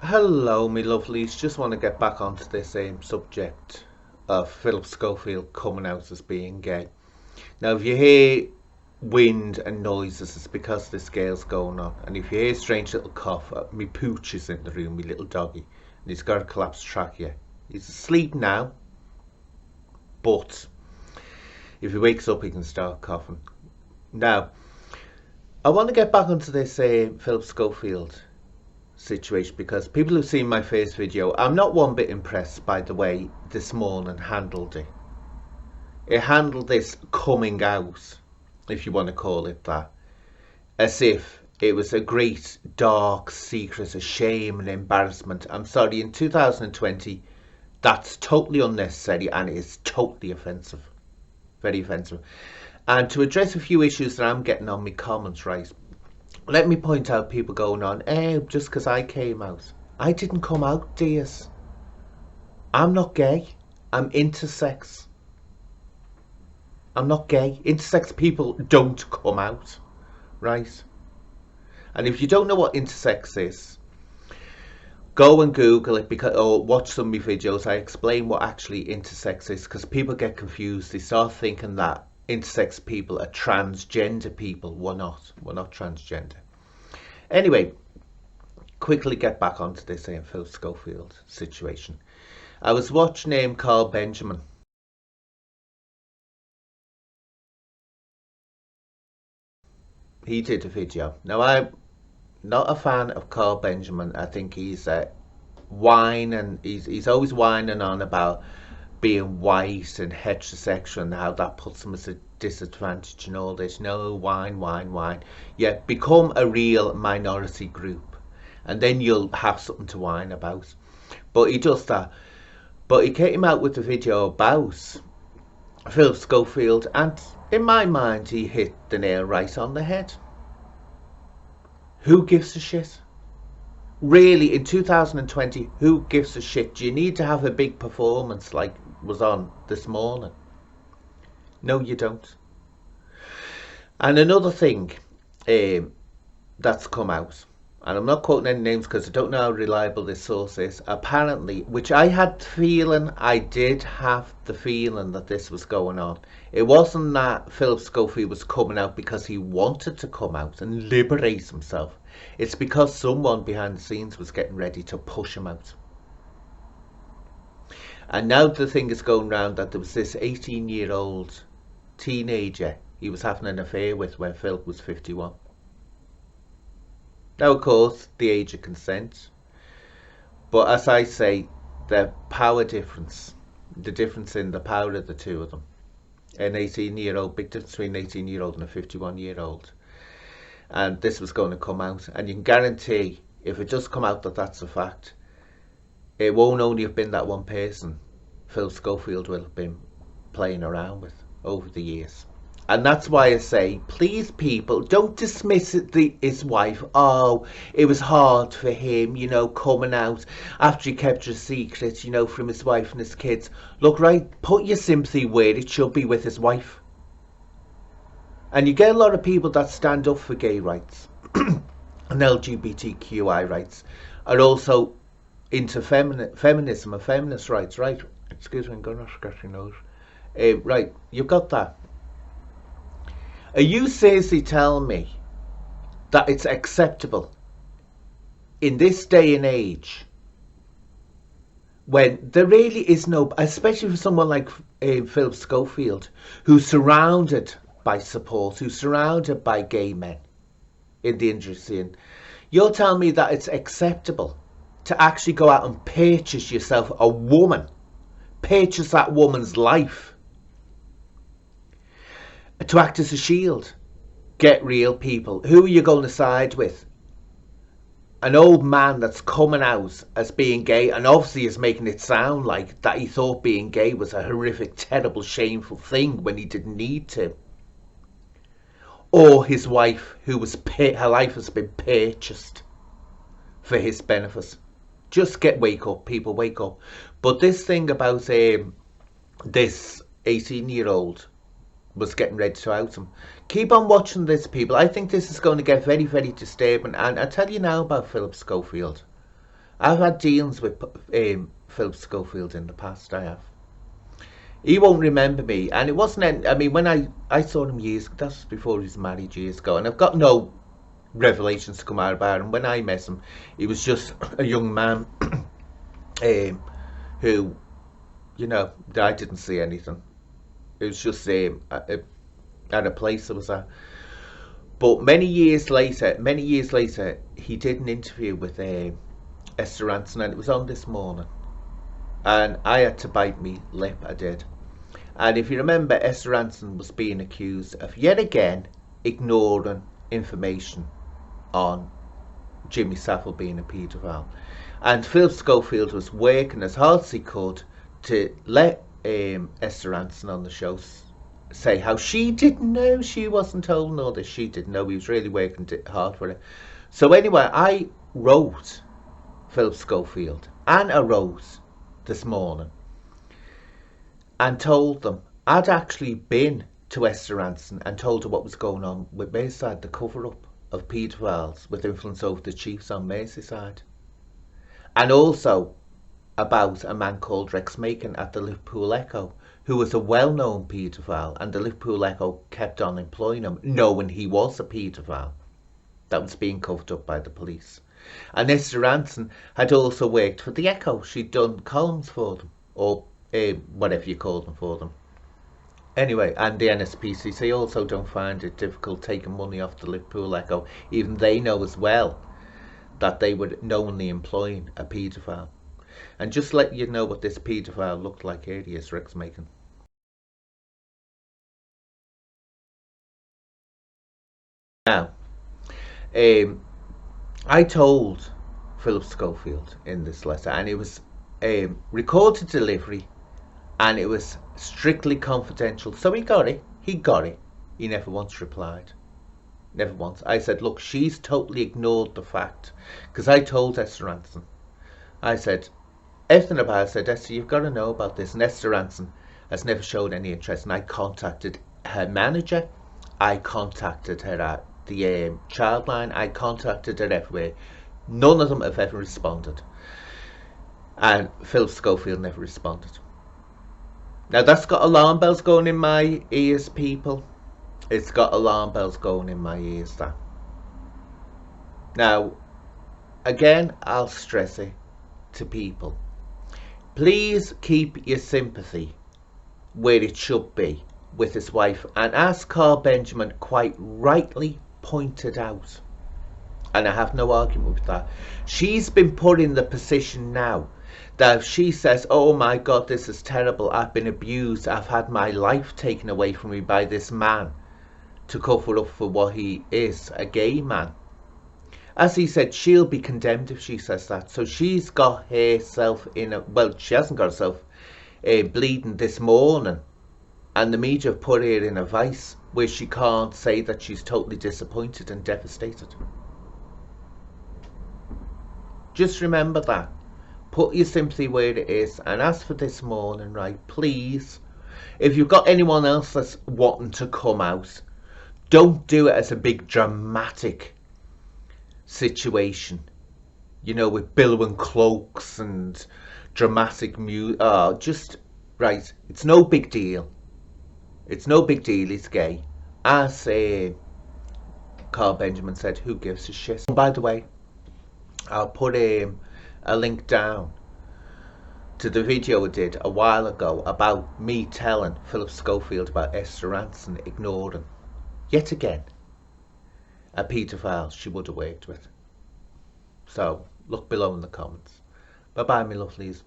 Hello, me lovelies. Just want to get back onto this subject of Philip Schofield coming out as being gay. Now, if you hear wind and noises, it's because this gale's going on. And if you hear a strange little cough, me pooch is in the room, me little doggy, and he's got a collapsed trachea. He's asleep now, but if he wakes up, he can start coughing. Now, I want to get back onto this Philip Schofield situation because people who've seen my first video, I'm not one bit impressed by the way this morning handled it. It handled this coming out, if you want to call it that, as if it was a great dark secret, a shame and embarrassment. I'm sorry, in 2020 that's totally unnecessary and it is totally offensive, very offensive. And to address a few issues that I'm getting on my comments, right, let me point out people going on, just because I came out. I didn't come out, dears. I'm not gay. I'm intersex. I'm not gay. Intersex people don't come out, right? And if you don't know what intersex is, go and Google it or watch some of my videos. I explain what actually intersex is because people get confused. They start thinking that intersex people are transgender people. We're not. We're not transgender. Anyway, quickly get back onto this Phil Schofield situation. I was watching Carl Benjamin. He did a video. Now, I'm not a fan of Carl Benjamin. I think he's whining. He's always whining on about being white and heterosexual and how that puts him at a disadvantage and all this. No, whine. Yeah, become a real minority group and then you'll have something to whine about. But he does that. But he came out with a video about Philip Schofield, and in my mind he hit the nail right on the head. Who gives a shit? Really, in 2020, who gives a shit? Do you need to have a big performance like was on this morning? No, you don't. And another thing that's come out, and I'm not quoting any names because I don't know how reliable this source is, apparently, which I did have the feeling that this was going on. It wasn't that Philip Schofield was coming out because he wanted to come out and liberate himself. It's because someone behind the scenes was getting ready to push him out. And now the thing is going round that there was this 18-year-old teenager he was having an affair with when Philip was 51. Now, of course, the age of consent. But as I say, the power difference, the difference in the power of the two of them. An 18-year-old, big difference between an 18-year-old and a 51-year-old. And this was going to come out. And you can guarantee, if it does come out that that's a fact, it won't only have been that one person Phil Schofield will have been playing around with over the years. And that's why I say, please people, don't dismiss his wife. Oh, it was hard for him, coming out after he kept a secret, from his wife and his kids. Look, right, put your sympathy where it should be with his wife. And you get a lot of people that stand up for gay rights and LGBTQI rights are also into feminism and feminist rights, right? Excuse me, I'm going to scratch your nose. Right, you've got that. Are you seriously telling me that it's acceptable in this day and age when there really is no, especially for someone like Philip Schofield, who's surrounded by support, who's surrounded by gay men in the industry, and you're telling me that it's acceptable to actually go out and purchase yourself a woman, purchase that woman's life, to act as a shield? Get real, people. Who are you going to side with? An old man that's coming out as being gay and obviously is making it sound like that he thought being gay was a horrific, terrible, shameful thing when he didn't need to. Or his wife, her life has been purchased for his benefit. Just wake up, people, wake up. But this thing about this 18-year-old was getting ready to out him. Keep on watching this, people. I think this is going to get very, very disturbing. And I tell you now about Philip Schofield. I've had dealings with Phillip Schofield in the past, I have. He won't remember me, and it wasn't, I mean, when I saw him years ago, that's before he was married years ago, and I've got no revelations to come out about him. When I met him, he was just a young man who, you know, I didn't see anything. It was just at a place I was at. But many years later, he did an interview with Esther Rantzen, and it was on This Morning. And I had to bite me lip, I did. And if you remember, Esther Rantzen was being accused of yet again ignoring information on Jimmy Savile being a paedophile. And Phillip Schofield was working as hard as he could to let Esther Rantzen on the show say how she didn't know, she wasn't told all this, she didn't know, he was really working hard for it. So anyway, I wrote Phillip Schofield and I wrote This Morning and told them I'd actually been to Esther Rantzen and told her what was going on with Merseyside, the cover-up of paedophiles with influence over the chiefs on Merseyside, and also about a man called Rex Macon at the Liverpool Echo, who was a well-known paedophile, and the Liverpool Echo kept on employing him, knowing he was a paedophile that was being covered up by the police. And Esther Rantzen had also worked for the Echo. She'd done columns for them, or whatever you call them for them. Anyway, and the NSPCC also don't find it difficult taking money off the Liverpool Echo. Even they know as well that they were knowingly employing a paedophile. And just let you know what this paedophile looked like, here he is, Rex Macon. Now, I told Phillip Schofield in this letter, and it was recorded delivery, and it was strictly confidential. So he got it. He never once replied. Never once. I said, look, she's totally ignored the fact. Because I told Esther Rantzen. I said, everything about it. I said, Esther, you've got to know about this. And Esther Rantzen has never showed any interest. And I contacted her manager. I contacted her at the Childline. I contacted her everywhere. None of them have ever responded. And Phillip Schofield never responded. Now that's got alarm bells going in my ears, people. It's got alarm bells going in my ears, that. Now, again, I'll stress it to people. Please keep your sympathy where it should be with his wife. And as Carl Benjamin quite rightly pointed out, and I have no argument with that, she's been put in the position now that if she says, oh my God, this is terrible, I've been abused, I've had my life taken away from me by this man to cover up for what he is, a gay man. As he said, she'll be condemned if she says that. So she's got herself in a, well, she hasn't got herself bleeding this morning, and the media have put her in a vice where she can't say that she's totally disappointed and devastated. Just remember that. Put your sympathy where it is. And as for This Morning, right, please, if you've got anyone else that's wanting to come out, don't do it as a big dramatic situation, you know, with billowing cloaks and dramatic music. Just, right, it's no big deal. It's no big deal, he's gay. As Carl Benjamin said, who gives a shit? And by the way, I'll put a link down to the video I did a while ago about me telling Phillip Schofield about Esther Rantzen ignoring, yet again, a paedophile she would have worked with. So look below in the comments. Bye bye, my lovelies.